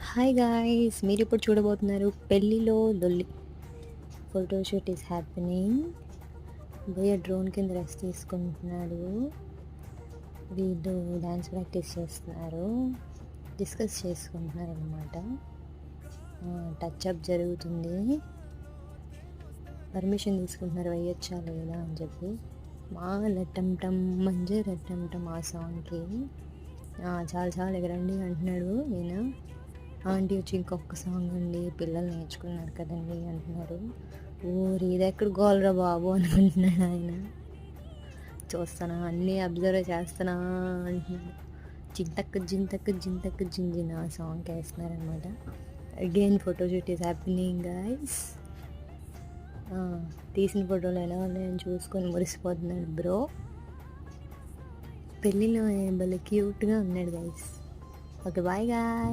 Hi guys, మీరిప్పుడు చూడబోతున్నారు పెళ్ళిలో లొల్లి. Photoshoot is happening. భయ్య డ్రోన్ కింద రెస్ట్ తీసుకుంటున్నాడు. వీళ్ళు డ్యాన్స్ ప్రాక్టీస్ చేస్తున్నారు, డిస్కస్ చేసుకుంటున్నారు అనమాట. టచ్అప్ జరుగుతుంది. పర్మిషన్ తీసుకుంటున్నారు వేయొచ్చా లేదా అని చెప్పి. మా లట్టంటం మంజరట్టంటం ఆ సాంగ్కి చాలా చాలా ఎగరండి అంటున్నాడు. నేను ఆంటీ వచ్చి ఇంకొక సాంగ్ అండి, పిల్లలు నేర్చుకున్నారు కదండి అంటున్నారు. ఓరి ఇది ఎక్కడ గోలరా బాబు అనుకుంటున్నాడు ఆయన. చూస్తానా, అన్నీ అబ్జర్వ్ చేస్తానా అంటున్నాడు. జింతక్క జింతక్క జింతక్క జింజిన ఆ సాంగ్ వేస్తున్నారనమాట. Again photoshoot is happening guys. తీసిన ఫోటోలు ఎలా ఉన్నాయని చూసుకొని మురిసిపోతున్నాడు బ్రో. పెళ్ళిలో భలే క్యూట్గా ఉన్నాడు గైస్. Okay bye guy.